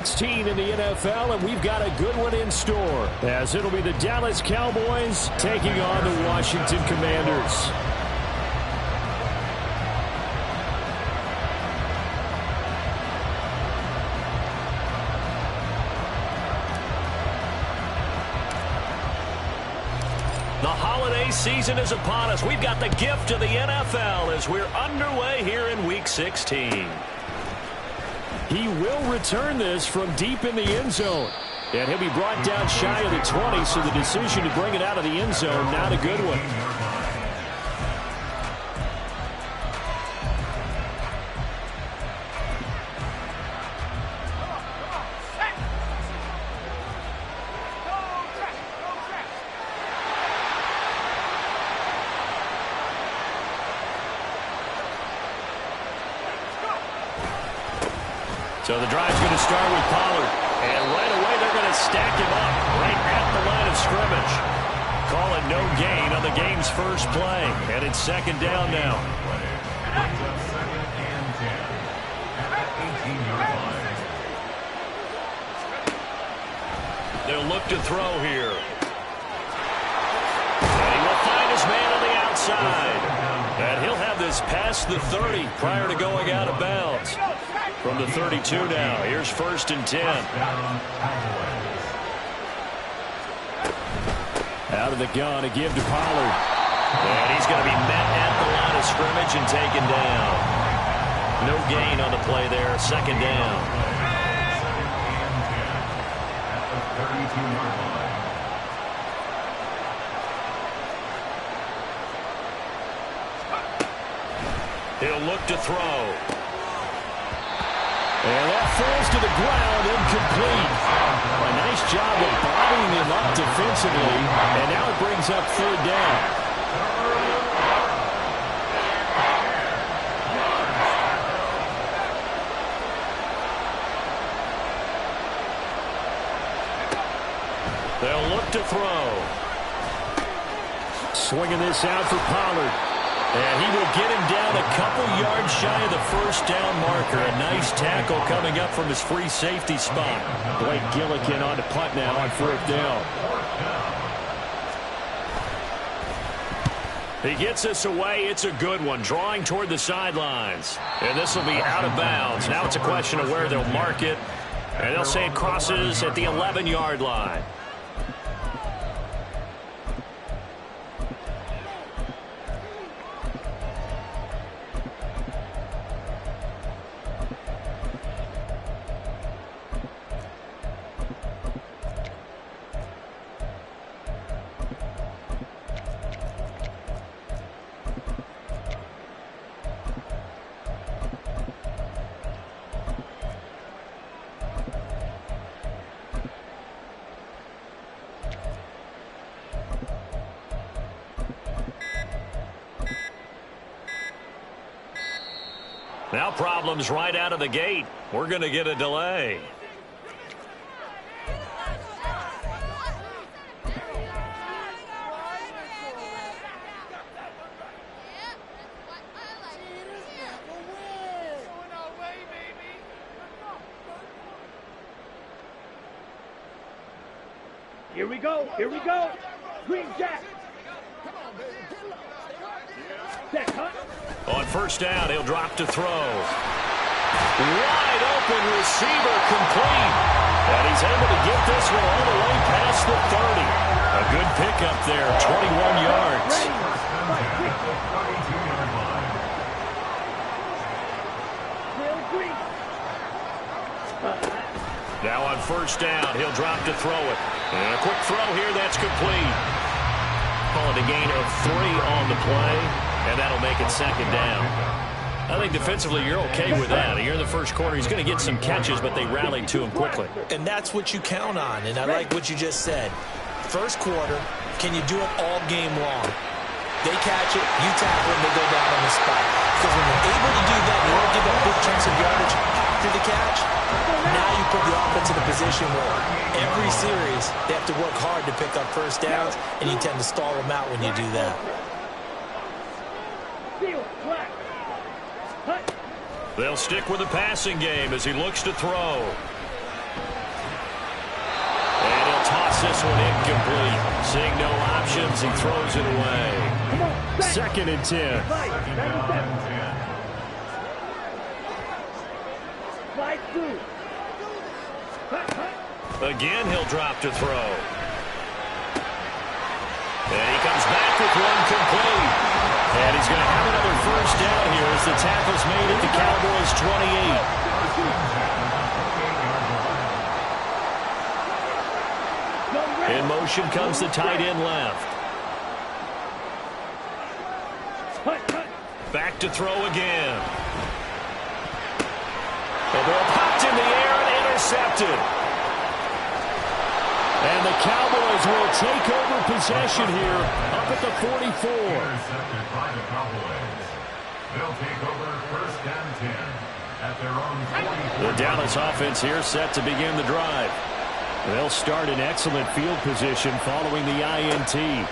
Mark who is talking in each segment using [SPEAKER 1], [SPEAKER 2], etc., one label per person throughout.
[SPEAKER 1] 16 in the NFL, and we've got a good one in store, as it'll be the Dallas Cowboys taking on the Washington Commanders.
[SPEAKER 2] The holiday season is upon us. We've got the gift of the NFL as we're underway here in Week 16.
[SPEAKER 1] He will return this from deep in the end zone. And he'll be brought down shy of the 20, so the decision to bring it out of the end zone, not a good one.
[SPEAKER 2] So the drive's going to start with Pollard. And right away, they're going to stack him up right at the line of scrimmage. Call it no gain on the game's first play. And it's second down now. They'll look to throw here. And he will find his man on the outside. And he'll have this past the 30 prior to going out of bounds. From the 32 now, here's 1st and 10.
[SPEAKER 1] Out of the gun to give to Pollard.
[SPEAKER 2] And he's going to be met at the line of scrimmage and taken down. No gain on the play there, second down. He'll look to throw.
[SPEAKER 1] And that falls to the ground, incomplete. A nice job of bottling him up defensively, and now it brings up third down.
[SPEAKER 2] They'll look to throw.
[SPEAKER 1] Swinging this out for Pollard. And he will get him down a couple yards shy of the first down marker. A nice tackle coming up from his free safety spot. Blake Gillikin on the punt now on 4th down.
[SPEAKER 2] He gets us away. It's a good one. Drawing toward the sidelines. And this will be out of bounds. Now it's a question of where they'll mark it. And they'll say it crosses at the 11-yard line. Now problems right out of the gate. We're going to get a delay.
[SPEAKER 3] Here we go. Here we go. Green Jack. Jack, huh?
[SPEAKER 2] On 1st down, he'll drop to throw. Wide open receiver complete. And he's able to get this one all the way past the 30. A good pickup there, 21 yards. Now on 1st down, he'll drop to throw it. And a quick throw here, that's complete. Call it a gain of 3 on the play. And that'll make it second down. I think defensively you're okay with that. You're in the first quarter. He's going to get some catches, but they rallied to him quickly.
[SPEAKER 4] And that's what you count on. And I like what you just said. First quarter, can you do it all game long? They catch it, you tackle it, they go down on the spot. Because when you're able to do that, you don't give up big chunks of yardage after the catch. Now you put the offense in a position where every series they have to work hard to pick up first downs, and you tend to stall them out when you do that.
[SPEAKER 2] They'll stick with the passing game as he looks to throw. incomplete. Seeing no options, he throws it away.
[SPEAKER 1] 2nd and 10.
[SPEAKER 3] Slide through.
[SPEAKER 2] Again, he'll drop to throw. And he comes back with one complete.
[SPEAKER 1] And he's going to have another first down here as the tackle's made at the Cowboys' 28.
[SPEAKER 2] In motion comes the tight end left. Back to throw again. The ball popped in the air and intercepted.
[SPEAKER 1] And the Cowboys will take over possession here up at the 44.
[SPEAKER 5] Intercepted by the Cowboys. They'll take over 1st and 10 at their own 44.
[SPEAKER 1] The Dallas offense here set to begin the drive. They'll start in excellent field position following the INT.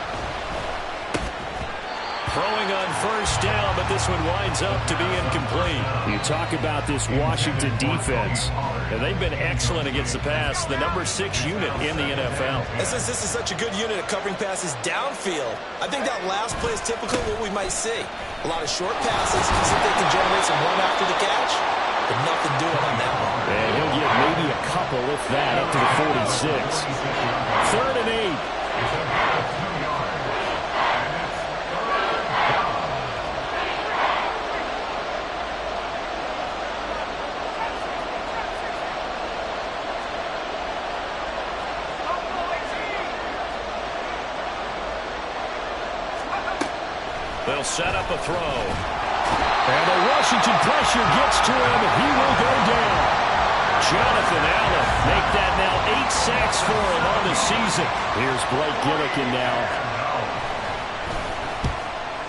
[SPEAKER 1] Throwing on first down, but this one winds up to be incomplete. You talk about this Washington defense. And they've been excellent against the pass, the number 6 unit in the NFL.
[SPEAKER 4] And since this is such a good unit at covering passes downfield, I think that last play is typically what we might see. A lot of short passes, see if they can generate some run after the catch, but nothing doing on that one.
[SPEAKER 1] And he'll get maybe a couple, if that, up to the 46. 3rd and 8.
[SPEAKER 2] They'll set up a throw.
[SPEAKER 1] And the Washington pressure gets to him, and he will go down. Jonathan Allen make that now 8 sacks for him on the season. Here's Blake Gillikin now.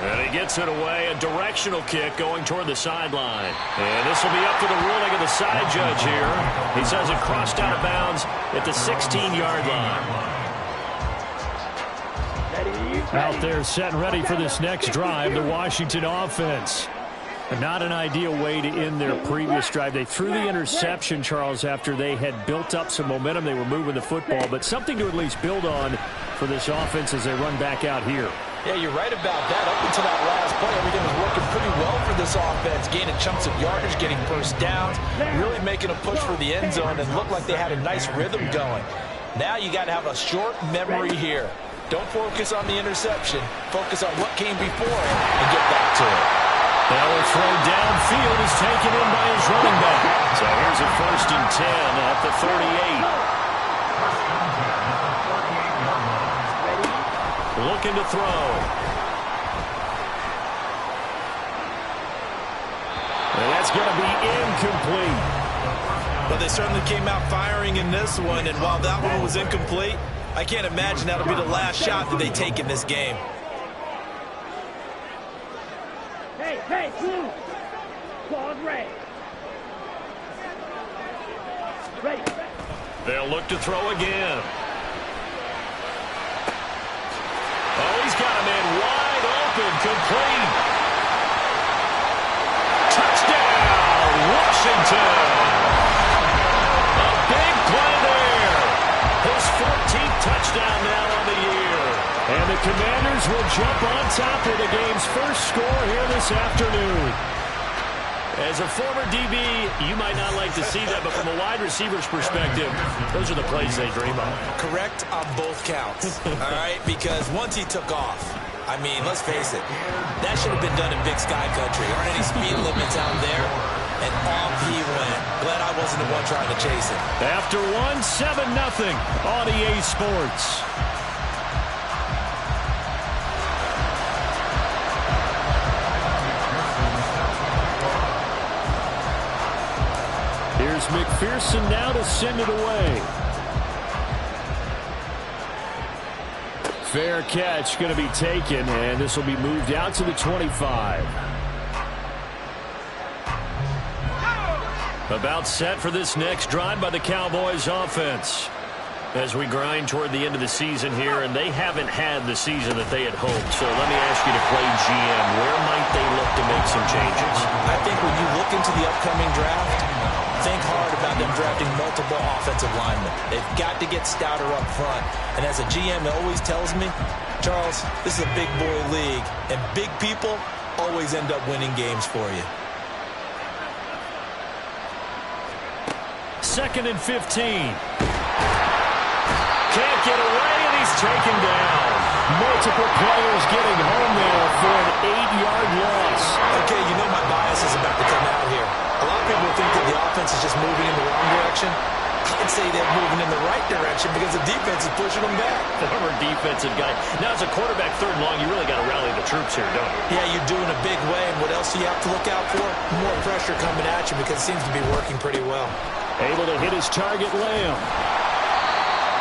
[SPEAKER 2] And he gets it away, a directional kick going toward the sideline. And this will be up to the ruling of the side judge here. He says it crossed out of bounds at the 16-yard line.
[SPEAKER 1] Out there set and ready for this next drive, the Washington offense. Not an ideal way to end their previous drive. They threw the interception, Charles, after they had built up some momentum. They were moving the football, but something to at least build on for this offense as they run back out here.
[SPEAKER 4] Yeah, you're right about that. Up until that last play, everything was working pretty well for this offense, gaining chunks of yardage, getting first downs, really making a push for the end zone, and looked like they had a nice rhythm going. Now you got to have a short memory here. Don't focus on the interception. Focus on what came before it and get back to it.
[SPEAKER 1] That will throw downfield is taken in by his running back.
[SPEAKER 2] So here's a 1st and 10 at the 38. Looking to throw.
[SPEAKER 1] And that's going to be incomplete.
[SPEAKER 4] But they certainly came out firing in this one, and while that one was incomplete, I can't imagine that'll be the last shot that they take in this game.
[SPEAKER 3] Hey, blue. Claude Ray. Ready.
[SPEAKER 2] They'll look to throw again. Oh, he's got a man wide open, complete. Touchdown, Washington. A big play there. His 14th touchdown now on the year.
[SPEAKER 1] And the Commanders will jump on top of the game's first score here this afternoon.
[SPEAKER 2] As a former DB, you might not like to see that, but from a wide receiver's perspective, those are the plays they dream of.
[SPEAKER 4] Correct on both counts, all right? Because once he took off, I mean, let's face it, that should have been done in Big Sky Country. Aren't any speed limits out there? And off he went. Glad I wasn't the one trying to chase him.
[SPEAKER 1] After 7-0 on EA Sports. Here's McPherson now to send it away. Fair catch going to be taken, and this will be moved out to the 25.
[SPEAKER 2] About set for this next drive by the Cowboys offense. As we grind toward the end of the season here, and they haven't had the season that they had hoped. So let me ask you to play GM. Where might they look to make some changes?
[SPEAKER 4] I think when you look into the upcoming draft, think hard about them drafting multiple offensive linemen. They've got to get stouter up front. And as a GM always tells me, Charles, this is a big boy league, and big people always end up winning games for you.
[SPEAKER 1] 2nd and 15. Can't get away, and he's taken down. Multiple players getting home there for an 8-yard loss.
[SPEAKER 4] Okay, you know my bias is about to come out here. A lot of people think that the offense is just moving in the wrong direction. I'd say they're moving in the right direction because the defense is pushing them back.
[SPEAKER 2] Former defensive guy. Now, as a quarterback, 3rd and long, you really got to rally the troops here, don't you?
[SPEAKER 4] Yeah, you do in a big way. And what else do you have to look out for? More pressure coming at you because it seems to be working pretty well.
[SPEAKER 1] Able to hit his target, Lamb.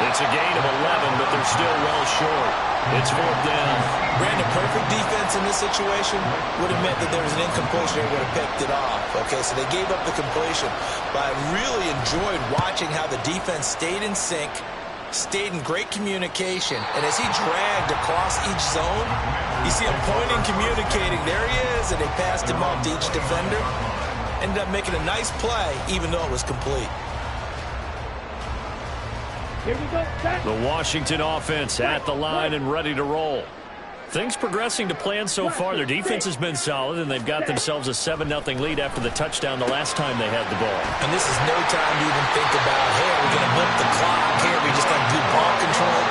[SPEAKER 2] It's a gain of 11, but they're still well short. It's 4th down.
[SPEAKER 4] Brandon, perfect defense in this situation would have meant that there was an incompletion and would have picked it off. Okay, so they gave up the completion. But I really enjoyed watching how the defense stayed in sync, stayed in great communication. And as he dragged across each zone, you see him pointing, communicating. There he is, and they passed him off to each defender. Ended up making a nice play, even though it was complete.
[SPEAKER 3] Here we go, set.
[SPEAKER 1] The Washington offense at the line and ready to roll. Things progressing to plan so far. Their defense has been solid, and they've got themselves a 7-0 lead after the touchdown the last time they had the ball.
[SPEAKER 4] And this is no time to even think about, hey, are we going to milk the clock? Hey, are we just going to do ball control?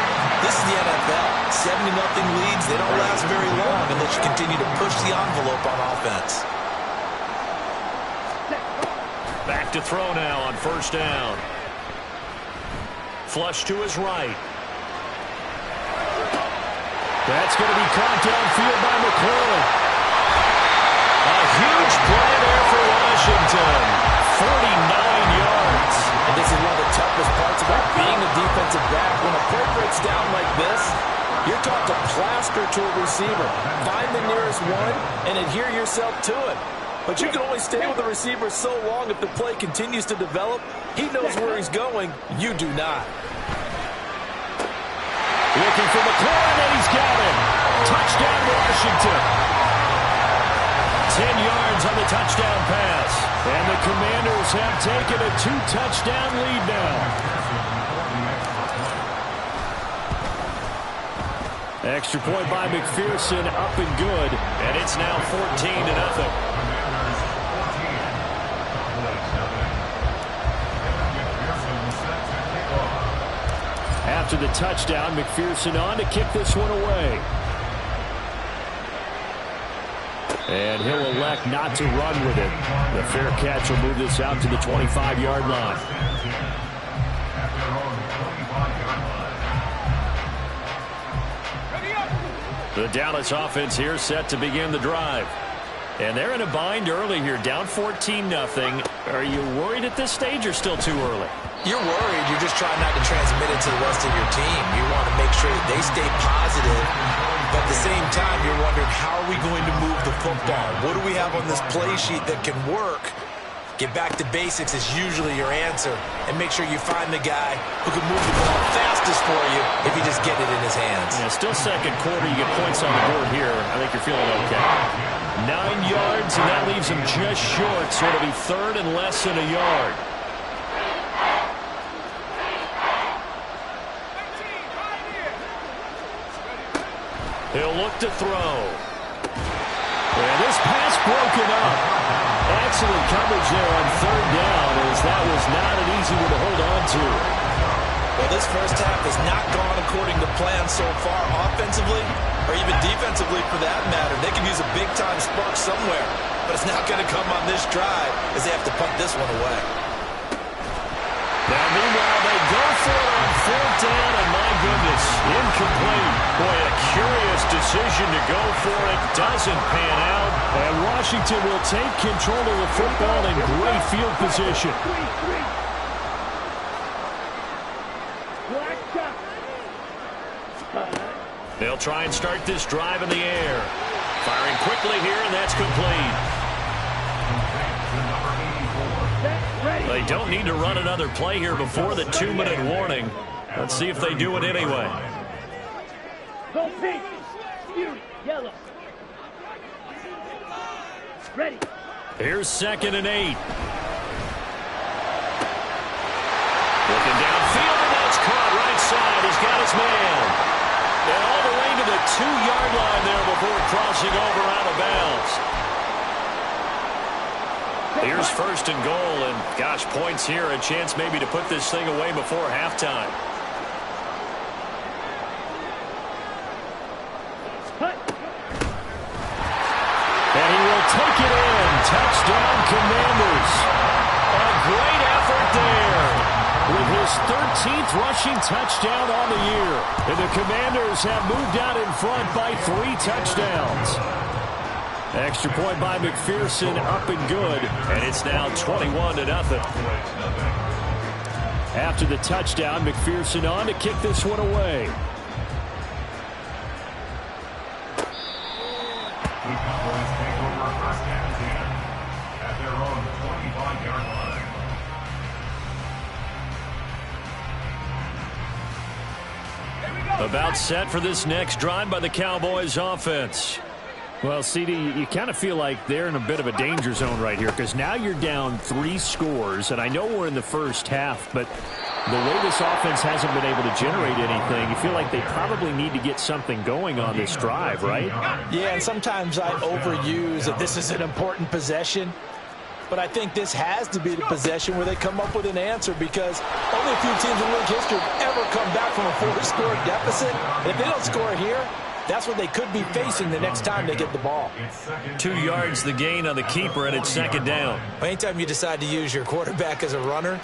[SPEAKER 4] This is the NFL. 70-0 leads, they don't last very long unless you continue to push the envelope on offense.
[SPEAKER 2] Back to throw now on 1st down. Flush to his right.
[SPEAKER 1] That's going to be caught downfield by McLaurin. A huge play there for Washington. 49 yards.
[SPEAKER 4] And this is one of the toughest parts about being a defensive back. When a play breaks down like this, you're taught to plaster to a receiver. Find the nearest one and adhere yourself to it. But you can only stay with the receiver so long if the play continues to develop. He knows where he's going. You do not.
[SPEAKER 1] Looking for McLaurin, and he's got him. Touchdown, Washington. 10 yards on the touchdown pass. And the Commanders have taken a 2-touchdown lead now. Extra point by McPherson, up and good.
[SPEAKER 2] And it's now 14-0.
[SPEAKER 1] After the touchdown, McPherson on to kick this one away. And he'll elect not to run with it. The fair catch will move this out to the 25-yard line. The Dallas offense here set to begin the drive. And they're in a bind early here, down 14-0. Are you worried at this stage or still too early?
[SPEAKER 4] You're worried. You're just trying not to transmit it to the rest of your team. You want to make sure that they stay positive. But at the same time, you're wondering, how are we going to move the football? What do we have on this play sheet that can work? Get back to basics is usually your answer. And make sure you find the guy who can move the ball fastest for you if you just get it in his hands.
[SPEAKER 1] Yeah, still 2nd quarter. You get points on the board here. I think you're feeling okay. 9 yards, and that leaves him just short. So it'll be 3rd and less than a yard. He'll look to throw. And this pass broken up. Excellent coverage there on 3rd down, as that was not an easy one to hold on to.
[SPEAKER 4] Well, this first half has not gone according to plan so far, offensively or even defensively for that matter. They could use a big-time spark somewhere, but it's not going to come on this drive as they have to punt this one away.
[SPEAKER 1] Now, meanwhile, they go for it on 4th down, and my goodness, incomplete. Boy, a curious decision to go for it. Doesn't pan out, and Washington will take control of the football in great field position. They'll try and start this drive in the air. Firing quickly here, and that's complete. They don't need to run another play here before the 2-minute warning. Let's see if they do it anyway.
[SPEAKER 3] Go pink. Beauty. Yellow. Ready.
[SPEAKER 1] Here's 2nd and 8. his man. And all the way to the 2-yard line there before crossing over out of bounds. Here's first and goal, and gosh, points here, a chance maybe to put this thing away before halftime. And he will take it in. Touchdown, Commanders. A great effort there with his 13th rushing touchdown on the year. And the Commanders have moved out in front by 3 touchdowns. Extra point by McPherson, up and good. And it's now 21-0. After the touchdown, McPherson on to kick this one away.
[SPEAKER 5] The Cowboys take over first and 10 at their own 25-yard line.
[SPEAKER 1] About set for this next drive by the Cowboys offense. Well, CD, you kind of feel like they're in a bit of a danger zone right here because now you're down 3 scores, and I know we're in the first half, but the way this offense hasn't been able to generate anything, you feel like they probably need to get something going on this drive, right?
[SPEAKER 4] Yeah, and sometimes I overuse that this is an important possession, but I think this has to be the possession where they come up with an answer because only a few teams in league history have ever come back from a 4-score deficit. And if they don't score here, that's what they could be facing the next time they get the ball.
[SPEAKER 1] 2 yards the gain on the keeper, and it's second down.
[SPEAKER 4] Anytime you decide to use your quarterback as a runner,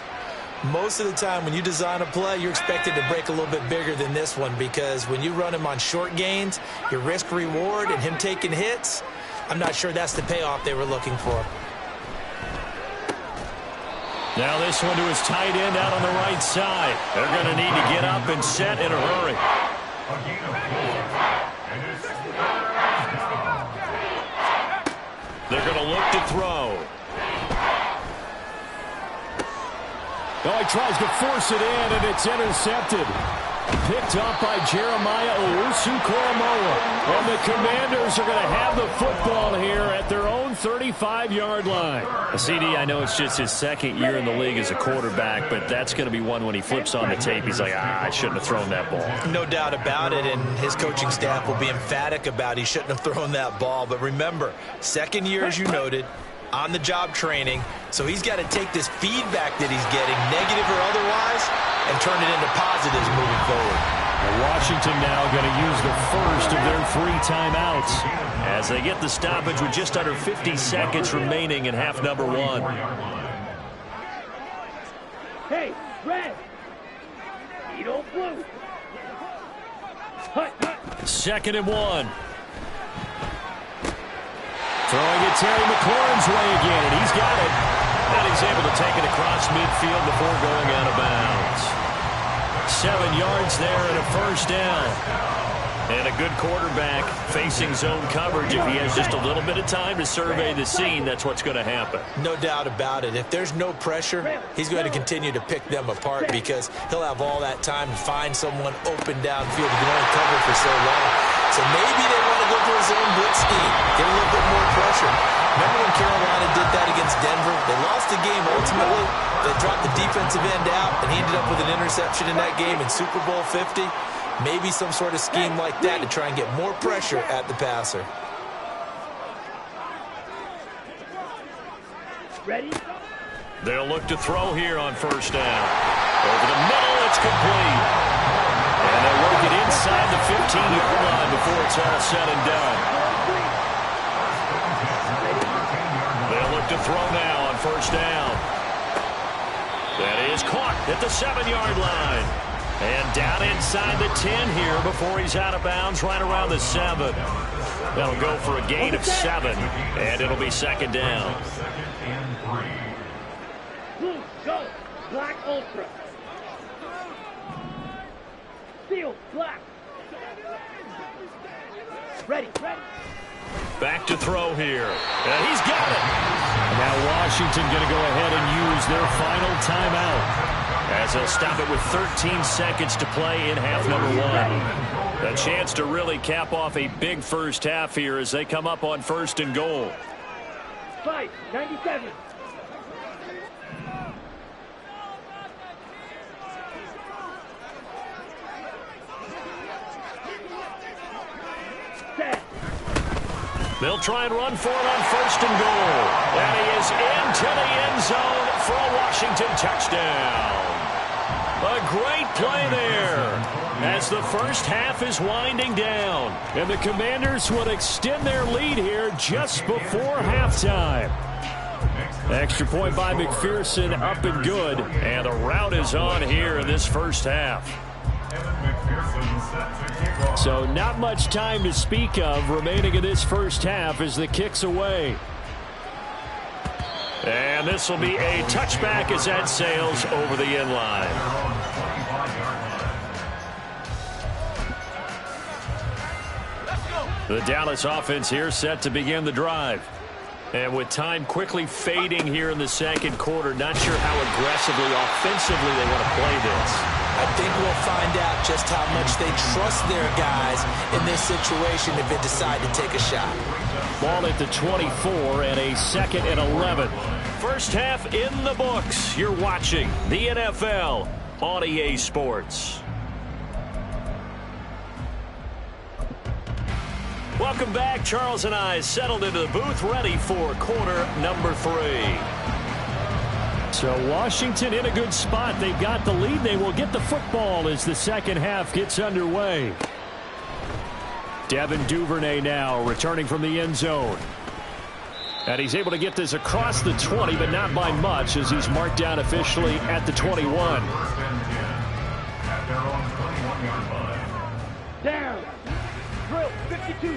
[SPEAKER 4] most of the time when you design a play, you're expected to break a little bit bigger than this one because when you run him on short gains, your risk-reward and him taking hits, I'm not sure that's the payoff they were looking for.
[SPEAKER 1] Now this one to his tight end out on the right side. They're going to need to get up and set in a hurry. They're going to look to throw. Oh, he tries to force it in, and it's intercepted. Picked up by Jeremiah Owusu-Koramoah. And the Commanders are going to have the football here at their own 35-yard line. CD, I know it's just his second year in the league as a quarterback, but that's going to be one when he flips on the tape. He's like, I shouldn't have thrown that ball.
[SPEAKER 4] No doubt about it, and his coaching staff will be emphatic about he shouldn't have thrown that ball. But remember, second year, as you noted, on-the-job training, so he's got to take this feedback that he's getting, negative or otherwise, and turn it into positives moving forward.
[SPEAKER 1] Washington now going to use the first of their 3 timeouts as they get the stoppage with just under 50 seconds remaining in half number 1.
[SPEAKER 3] Hey, red. Edo blue. Hut, hut.
[SPEAKER 1] 2nd and 1. Throwing it Terry McLaurin's way again, and he's got it. And he's able to take it across midfield before going out of bounds. 7 yards there and a first down. And a good quarterback facing zone coverage. If he has just a little bit of time to survey the scene, that's what's going to happen.
[SPEAKER 4] No doubt about it. If there's no pressure, he's going to continue to pick them apart because he'll have all that time to find someone open downfield. He can only cover for so long. So maybe they want to go to a zone blitz scheme, get a little bit more pressure. Remember when Carolina did that against Denver? They lost the game ultimately. They dropped the defensive end out, and he ended up with an interception in that game in Super Bowl 50. Maybe some sort of scheme like that to try and get more pressure at the passer.
[SPEAKER 3] Ready?
[SPEAKER 1] They'll look to throw here on first down. Over the middle, it's complete. And they'll work it inside the 15-yard line before it's all said and done. They'll look to throw now on first down. That is caught at the 7-yard line. And down inside the 10 here before he's out of bounds right around the 7. That'll go for a gain of 7, and it'll be second down.
[SPEAKER 3] Blue, go. Black, ultra. Field, black. Ready, ready.
[SPEAKER 1] Back to throw here. And he's got it. Now Washington going to go ahead and use their final timeout as they'll stop it with 13 seconds to play in half number 1. A chance to really cap off a big first half here as they come up on first and goal.
[SPEAKER 3] 5-97.
[SPEAKER 2] They'll try and run for it on 1st and goal. And he is into the end zone for a Washington touchdown. A great play there as the first half is winding down.
[SPEAKER 1] And the Commanders would extend their lead here just before halftime. Extra point by McPherson, up and good.
[SPEAKER 2] And the rout is on here in this first half.
[SPEAKER 1] So not much time to speak of remaining in this first half as the kick's away.
[SPEAKER 2] And this will be a touchback as that sails over the end line. The Dallas offense here set to begin the drive. And with time quickly fading here in the second quarter, not sure how aggressively, offensively they want to play this.
[SPEAKER 4] I think we'll find out just how much they trust their guys in this situation if they decide to take a shot.
[SPEAKER 1] Ball at the 24 and a 2nd and 11.
[SPEAKER 2] First half in the books. You're watching the NFL on EA Sports. Welcome back. Charles and I settled into the booth, ready for quarter number 3.
[SPEAKER 1] So Washington in a good spot. They've got the lead. They will get the football as the second half gets underway. Devin Duvernay now returning from the end zone. And he's able to get this across the 20, but not by much as he's marked down officially at the 21.
[SPEAKER 3] Down. Drill 52.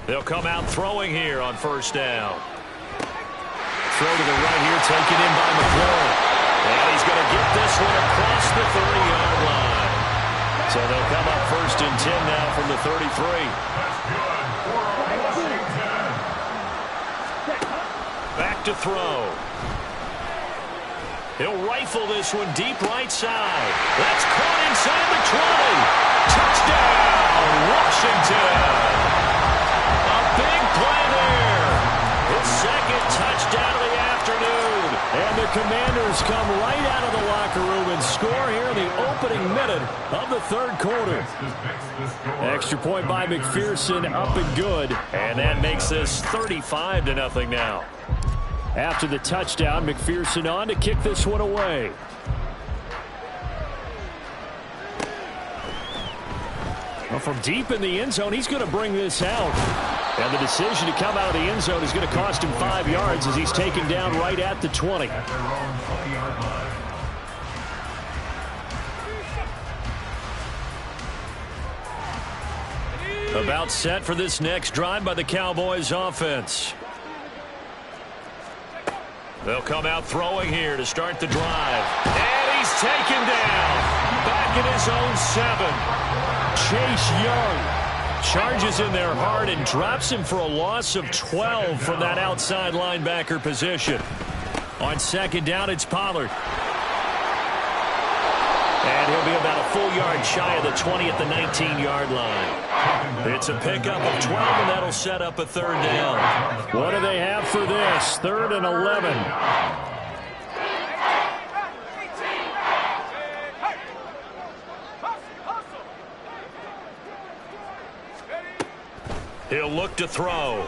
[SPEAKER 2] They'll come out throwing here on 1st down. Throw to the right here, taken in by McLaurin. And he's going to get this one across the 30-yard line. So they'll come up 1st and 10 now from the 33. Back to throw. He'll rifle this one deep right side. That's caught inside the 20. Touchdown, Washington. A big play there. His second touchdown of the afternoon.
[SPEAKER 1] And the Commanders come right out of the locker room and score here in the opening minute of the 3rd quarter. Extra point by McPherson, up and good.
[SPEAKER 2] And that makes this 35-0 now.
[SPEAKER 1] After the touchdown, McPherson on to kick this one away. Well, from deep in the end zone, he's going to bring this out. And the decision to come out of the end zone is going to cost him 5 yards as he's taken down right at the 20.
[SPEAKER 2] About set for this next drive by the Cowboys offense. They'll come out throwing here to start the drive. And he's taken down. Back in his own 7.
[SPEAKER 1] Chase Young charges in there hard and drops him for a loss of 12 from that outside linebacker position. On 2nd down, it's Pollard.
[SPEAKER 2] And he'll be about a full yard shy of the 20 at the 19-yard line. It's a pickup of 12, and that'll set up a 3rd down.
[SPEAKER 1] What do they have for this? 3rd and 11.
[SPEAKER 2] He'll look to throw.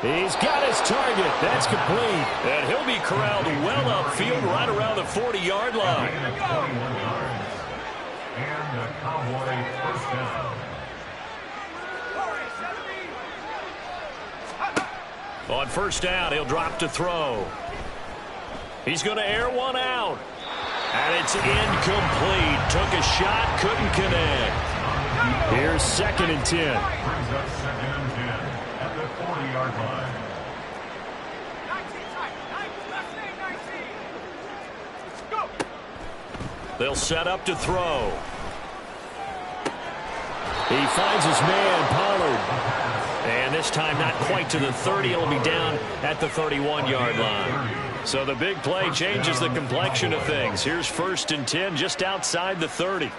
[SPEAKER 1] He's got his target. That's complete.
[SPEAKER 2] And he'll be corralled well upfield right around the 40-yard line.
[SPEAKER 5] And the Cowboy 1st down.
[SPEAKER 2] On 1st down, he'll drop to throw. He's going to air one out. And it's incomplete. Took a shot, couldn't connect.
[SPEAKER 1] Here's 2nd and 10.
[SPEAKER 5] Brings up 2nd and 10 at the 40-yard line.
[SPEAKER 2] They'll set up to throw.
[SPEAKER 1] He finds his man, Pollard.
[SPEAKER 2] And this time not quite to the 30. It'll be down at the 31-yard line. So the big play changes the complexion of things. Here's 1st and 10 just outside the 30.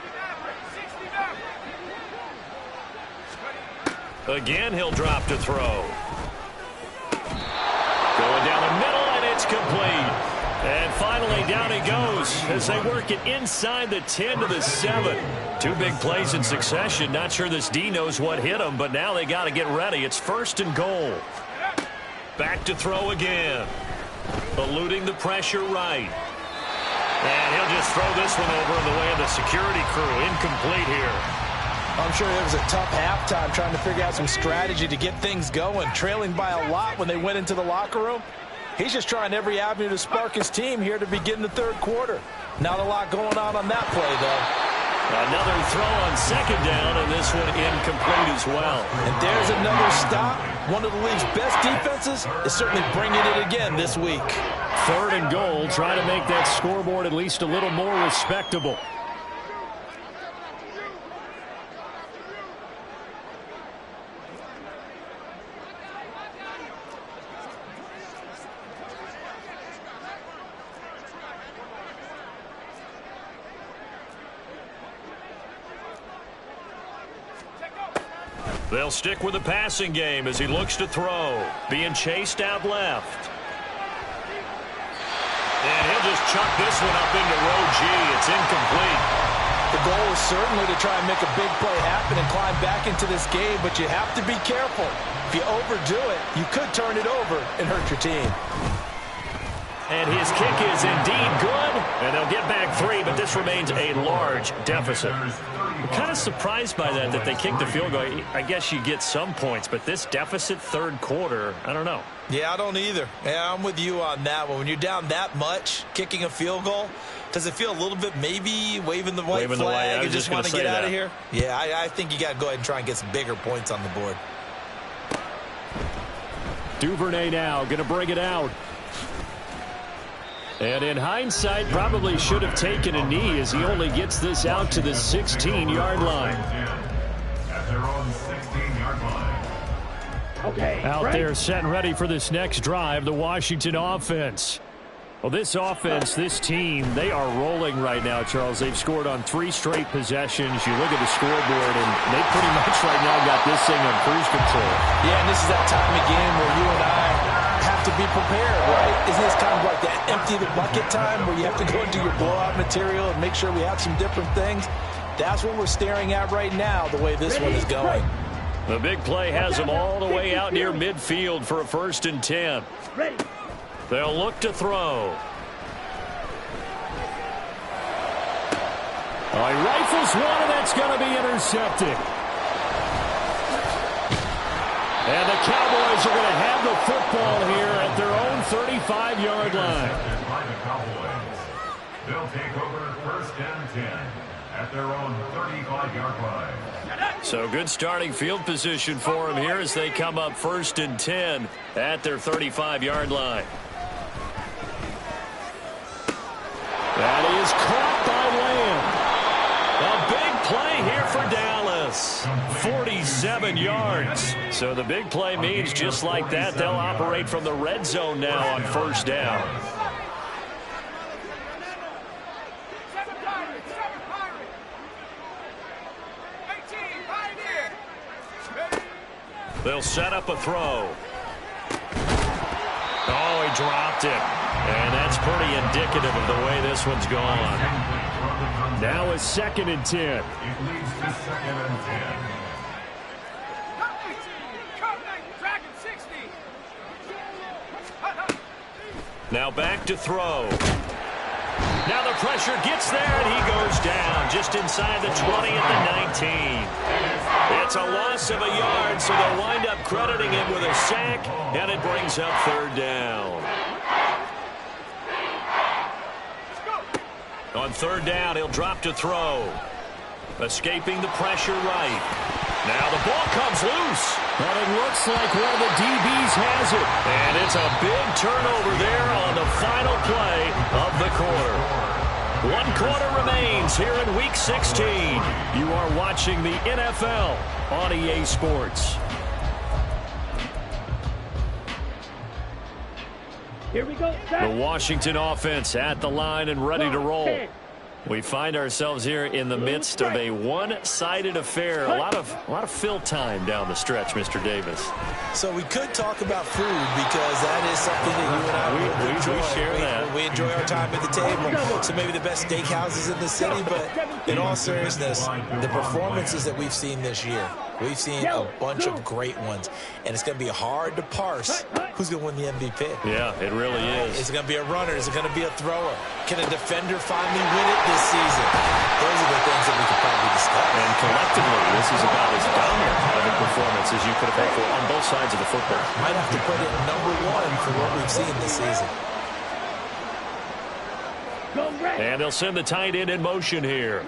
[SPEAKER 2] Again, he'll drop to throw. Going down the middle, and it's complete. And finally, down he goes
[SPEAKER 1] as they work it inside the 10 to the 7. Two big plays in succession. Not sure this D knows what hit him, but now they got to get ready. It's 1st and goal. Back to throw again. Eluding the pressure right. And he'll just throw this one over in the way of the security crew. Incomplete here.
[SPEAKER 4] I'm sure it was a tough halftime trying to figure out some strategy to get things going. Trailing by a lot when they went into the locker room. He's just trying every avenue to spark his team here to begin the 3rd quarter. Not a lot going on that play, though.
[SPEAKER 1] Another throw on 2nd down, and this one incomplete as well.
[SPEAKER 4] And there's another stop. One of the league's best defenses is certainly bringing it again this week.
[SPEAKER 1] 3rd and goal. Try to make that scoreboard at least a little more respectable. They'll stick with the passing game as he looks to throw. Being chased out left. And he'll just chuck this one up into row G. It's incomplete.
[SPEAKER 4] The goal is certainly to try and make a big play happen and climb back into this game, but you have to be careful. If you overdo it, you could turn it over and hurt your team.
[SPEAKER 1] And his kick is indeed good. And they'll get back 3, but this remains a large deficit. I'm kind of surprised by that they kicked the field goal. I guess you get some points, but this deficit 3rd quarter, I don't know.
[SPEAKER 4] Yeah, I don't either. Yeah, I'm with you on that one. When you're down that much, kicking a field goal, does it feel a little bit maybe waving the white flag and just want to get out of here? Yeah, I think you got to go ahead and try and get some bigger points on the board.
[SPEAKER 1] Duvernay now going to bring it out. And in hindsight, probably should have taken a knee as he only gets this out to the 16-yard line.
[SPEAKER 5] At their own 16-yard line.
[SPEAKER 3] Okay.
[SPEAKER 1] Out there set and ready for this next drive, the Washington offense. Well, this offense, this team, they are rolling right now, Charles. They've scored on 3 straight possessions. You look at the scoreboard, and they pretty much right now got this thing on cruise control.
[SPEAKER 4] Yeah, and this is that time of game where you and I have to be prepared, right? Isn't this kind of like that empty the bucket time where you have to go into your blowout material and make sure we have some different things? That's what we're staring at right now, the way this one is going.
[SPEAKER 1] The big play has them all the way out near midfield for a 1st and 10. They'll look to throw. He rifles one, and that's going to be intercepted. And the Cowboys are going to have the football here at their own 35-yard line.
[SPEAKER 5] By the Cowboys. They'll take over 1st and 10 at their own 35-yard line.
[SPEAKER 1] So good starting field position for them here as they come up 1st and 10 at their 35-yard line. That is caught by Lamb. A big play here for Dallas. 47 yards. So the big play means just like that, they'll operate from the red zone now on 1st down. They'll set up a throw. Oh, he dropped it. And that's pretty indicative of the way this one's gone. Now a 2nd and 10.
[SPEAKER 5] It leads to 2nd and 10.
[SPEAKER 1] Now back to throw. Now the pressure gets there, and he goes down just inside the 20 at the 19. It's a loss of a yard, so they'll wind up crediting him with a sack, and it brings up 3rd down. On 3rd down, he'll drop to throw. Escaping the pressure right. Now the ball comes loose. And it looks like one of the DBs has it. And it's a big turnover there on the final play of the quarter. 1 quarter remains here in Week 16. You are watching the NFL on EA Sports.
[SPEAKER 3] Here we go.
[SPEAKER 1] The Washington offense at the line and ready to roll. We find ourselves here in the midst of a one-sided affair. A lot of fill time down the stretch, Mr. Davis.
[SPEAKER 4] So we could talk about food because that is something that you and I
[SPEAKER 1] we share that.
[SPEAKER 4] we enjoy our time at the table. So maybe the best steakhouses in the city, but in all seriousness, the performances that we've seen this year, we've seen a bunch of great ones, and it's going to be hard to parse who's going to win the MVP.
[SPEAKER 1] Yeah, it really is.
[SPEAKER 4] Is it going to be a runner? Is it going to be a thrower? Can a defender finally win it this season? Those are the things that we could probably discuss.
[SPEAKER 1] And collectively, this is about as dominant of a performance as you could have hoped for on both sides of the football.
[SPEAKER 4] Might have to put it #1 for what we've seen this season.
[SPEAKER 1] And they'll send the tight end in motion here.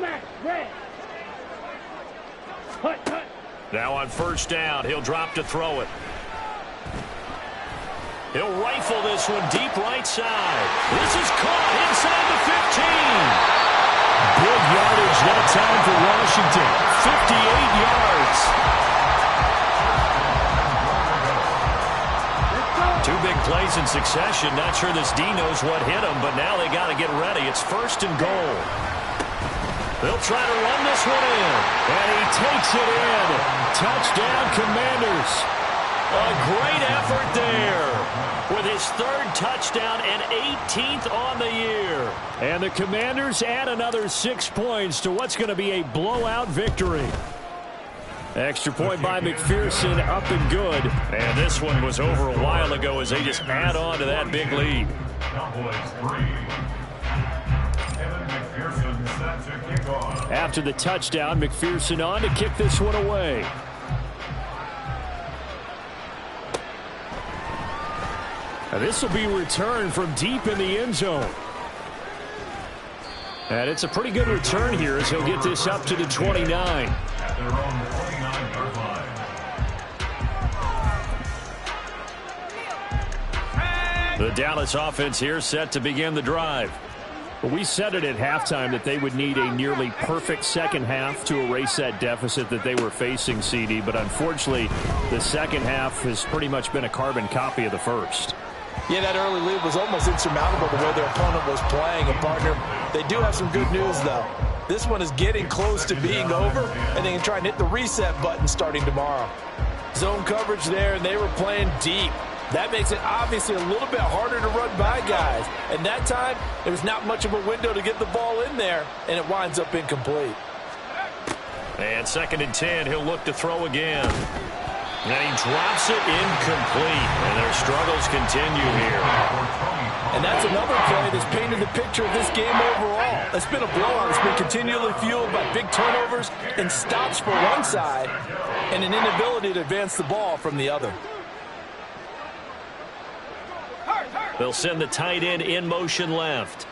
[SPEAKER 1] Now on first down, he'll drop to throw it. He'll rifle this one deep right side. This is caught inside the 15. Big yardage that time for Washington. 58 yards. Two big plays in succession. Not sure this D knows what hit him, but now they got to get ready. It's first and goal. They'll try to run this one in. And he takes it in. Touchdown, Commanders. A great effort there with his third touchdown and 18th on the year. And the Commanders add another 6 points to what's going to be a blowout victory. Extra point by McPherson, up and good. And this one was over a while ago as they just add on to that big lead.
[SPEAKER 5] Cowboys 3. Kevin McPherson set to kick off.
[SPEAKER 1] After the touchdown, McPherson on to kick this one away. Now this will be returned from deep in the end zone. And it's a pretty good return here as he'll get this up to the 29.
[SPEAKER 5] At their own 49-yard line.
[SPEAKER 1] The Dallas offense here set to begin the drive. We said it at halftime that they would need a nearly perfect second half to erase that deficit that they were facing, CD. But unfortunately, the second half has pretty much been a carbon copy of the first.
[SPEAKER 4] Yeah, that early lead was almost insurmountable the way their opponent was playing. And, partner, they do have some good news, though. This one is getting close to being over, and they can try and hit the reset button starting tomorrow. Zone coverage there, and they were playing deep. That makes it obviously a little bit harder to run by guys. And that time, there was not much of a window to get the ball in there, and it winds up incomplete.
[SPEAKER 1] And second and 10, he'll look to throw again. And he drops it incomplete. And their struggles continue here.
[SPEAKER 4] And that's another play that's painted the picture of this game overall. It's been a blowout. It's been continually fueled by big turnovers and stops for one side and an inability to advance the ball from the other.
[SPEAKER 1] They'll send the tight end in motion left.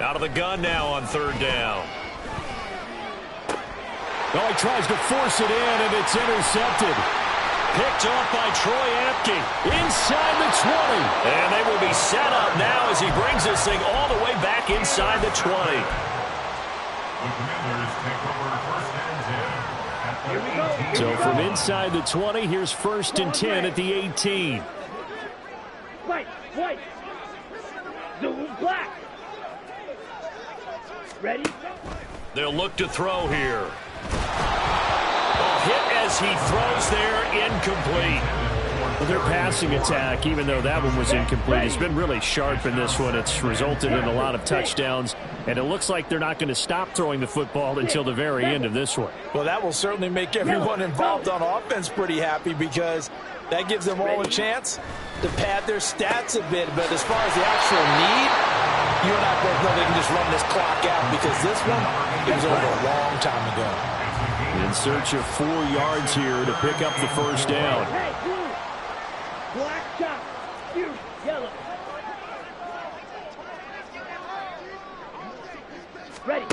[SPEAKER 1] Out of the gun now on third down. Oh, he tries to force it in, and it's intercepted. Picked off by Troy Apke inside the 20. And they will be set up now as he brings this thing all the way back inside the 20.
[SPEAKER 5] The Commanders take over first and 10 at their 18.
[SPEAKER 1] So from inside the 20, here's first and 10 at the 18.
[SPEAKER 3] White. Zoom black. Ready?
[SPEAKER 1] They'll look to throw here. Hit as he throws there, incomplete. Well, their passing attack, even though that one was incomplete, has been really sharp in this one. It's resulted in a lot of touchdowns, and it looks like they're not going to stop throwing the football until the very end of this one.
[SPEAKER 4] Well, that will certainly make everyone involved on offense pretty happy because that gives them all a chance to pad their stats a bit. But as far as the actual need, you and I both know they can just run this clock out because this one, it was over a long time ago.
[SPEAKER 1] In search of 4 yards here to pick up the first down.
[SPEAKER 3] Hey, blue. Black top. You, yellow. Ready.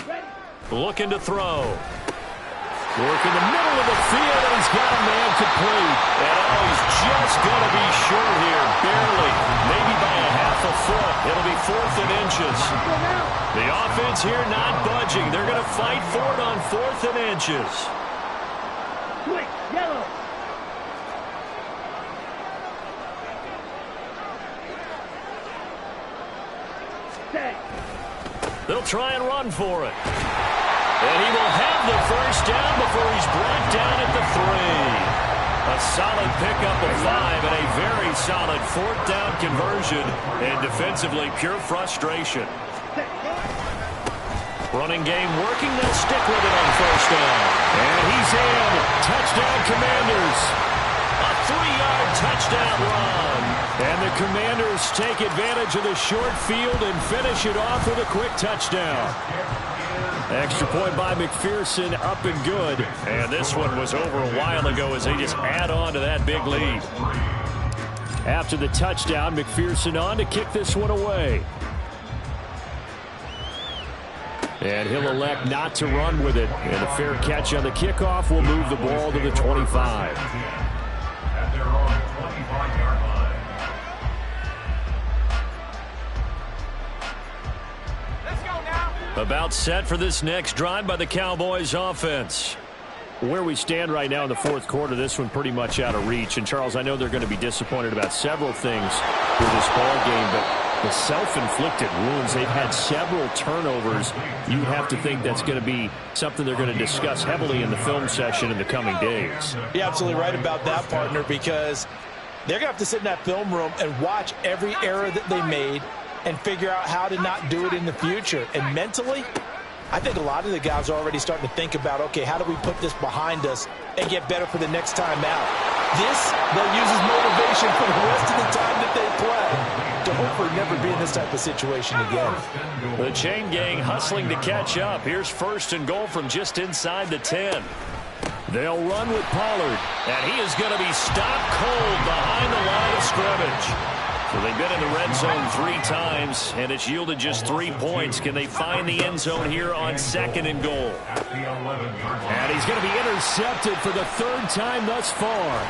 [SPEAKER 1] Looking to throw. Work in the middle of the field, and he's got a man complete. And he's just going to be short here, barely, maybe by a half a foot. It'll be 4th and inches. The offense here not budging. They're going to fight for it on 4th and inches.
[SPEAKER 3] Quick, yellow. Stay.
[SPEAKER 1] They'll try and run for it. And he will have the first down before he's brought down at the 3. A solid pickup of 5 and a very solid 4th down conversion. And defensively, pure frustration. Running game working. They'll stick with it on 1st down. And he's in. Touchdown, Commanders. A 3-yard touchdown run. And the Commanders take advantage of the short field and finish it off with a quick touchdown. Extra point by McPherson, up and good. And this one was over a while ago as they just add on to that big lead. After the touchdown, McPherson on to kick this one away. And he'll elect not to run with it. And a fair catch on the kickoff will move the ball to the 25.
[SPEAKER 5] At their own 25-yard line.
[SPEAKER 3] Let's go now.
[SPEAKER 1] About set for this next drive by the Cowboys offense. Where we stand right now in the 4th quarter, this one pretty much out of reach. And, Charles, I know they're going to be disappointed about several things with this ball game, but the self-inflicted wounds, they've had several turnovers. You'd have to think that's going to be something they're going to discuss heavily in the film session in the coming days.
[SPEAKER 4] You're absolutely right about that, partner, because they're going to have to sit in that film room and watch every error that they made and figure out how to not do it in the future. And mentally, I think a lot of the guys are already starting to think about, okay, how do we put this behind us and get better for the next time out? This, they'll use as motivation for the rest of the time that they play to hopefully never be in this type of situation again.
[SPEAKER 1] The chain gang hustling to catch up. Here's 1st and goal from just inside the 10. They'll run with Pollard, and he is going to be stopped cold behind the line of scrimmage. So they've been in the red zone 3 times, and it's yielded just 3 points. Can they find the end zone here on 2nd and goal? And he's going to be intercepted for the 3rd time thus far.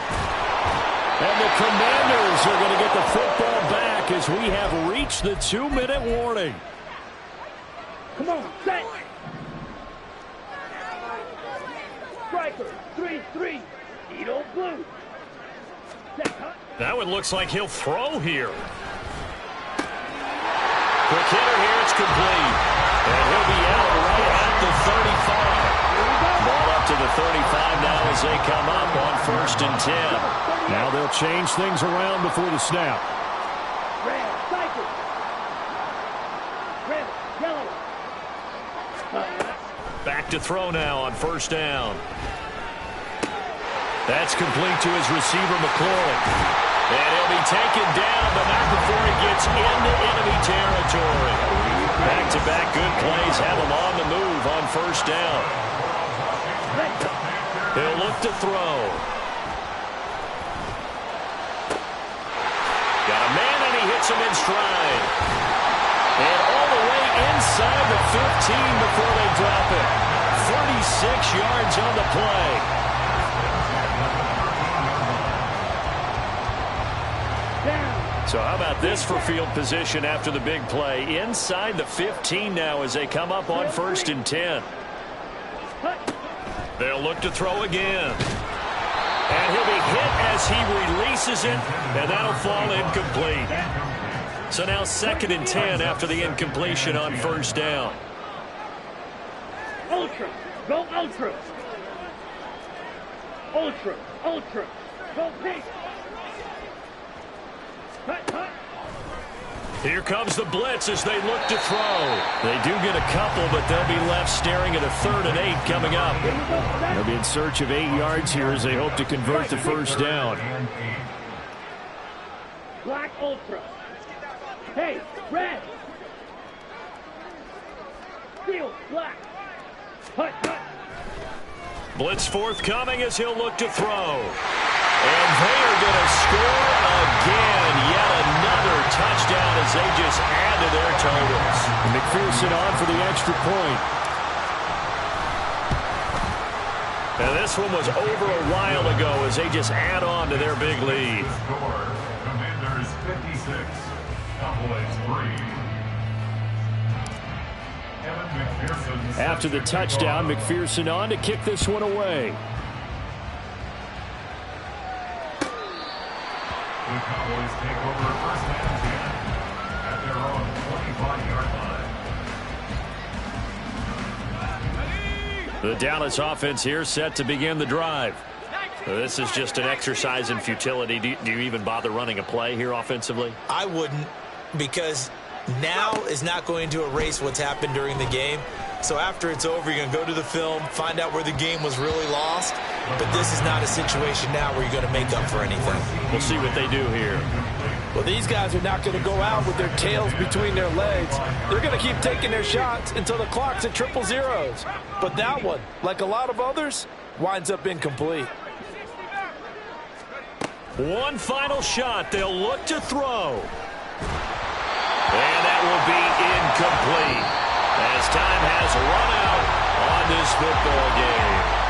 [SPEAKER 1] And the Commanders are going to get the football back as we have reached the 2-minute warning.
[SPEAKER 3] Come on, set. Striker, 3-3. Edo blue. Set, huh?
[SPEAKER 1] Now it looks like he'll throw here. Quick hitter here, it's complete. And he'll be out right at the 35. Ball up to the 35 now as they come up on 1st and 10. Now they'll change things around before the snap.
[SPEAKER 3] Red, cycle. Red, yellow.
[SPEAKER 1] Back to throw now on 1st down. That's complete to his receiver, McLaurin. And he'll be taken down, but not before he gets into enemy territory. Back-to-back good plays have him on the move on 1st down. He'll look to throw. Got a man, and he hits him in stride. And all the way inside the 15 before they drop it. 36 yards on the play. So how about this for field position after the big play? Inside the 15 now as they come up on 1st and 10. They'll look to throw again. And he'll be hit as he releases it, and that'll fall incomplete. So now 2nd and 10 after the incompletion on 1st down.
[SPEAKER 3] Ultra, go ultra. Ultra, ultra, go pink.
[SPEAKER 1] Here comes the blitz as they look to throw. They do get a couple, but they'll be left staring at a 3rd and 8 coming up. They'll be in search of 8 yards here as they hope to convert the 1st down.
[SPEAKER 3] Black ultra. Hey, red. Steel, black. Hut, hut.
[SPEAKER 1] Blitz forthcoming as he'll look to throw. And they are going to score again. Yet another touchdown as they just add to their totals. McPherson on for the extra point. And this one was over a while ago as they just add on to their big lead.
[SPEAKER 5] Score, Commanders 56, Cowboys 3.
[SPEAKER 1] After the touchdown, McPherson on to kick this one away.
[SPEAKER 5] The Cowboys take over 1st and 10 at their own 25-yard line.
[SPEAKER 1] The Dallas offense here set to begin the drive.
[SPEAKER 2] This is just an exercise in futility. Do you even bother running a play here offensively?
[SPEAKER 4] I wouldn't, because now is not going to erase what's happened during the game. So after it's over, you're going to go to the film, find out where the game was really lost. But this is not a situation now where you're going to make up for anything.
[SPEAKER 2] We'll see what they do here.
[SPEAKER 6] Well, these guys are not going to go out with their tails between their legs. They're going to keep taking their shots until the clock's at 0-0. But that one, like a lot of others, winds up incomplete.
[SPEAKER 1] One final shot. They'll look to throw.
[SPEAKER 2] And that will be incomplete as time has run out on this football game.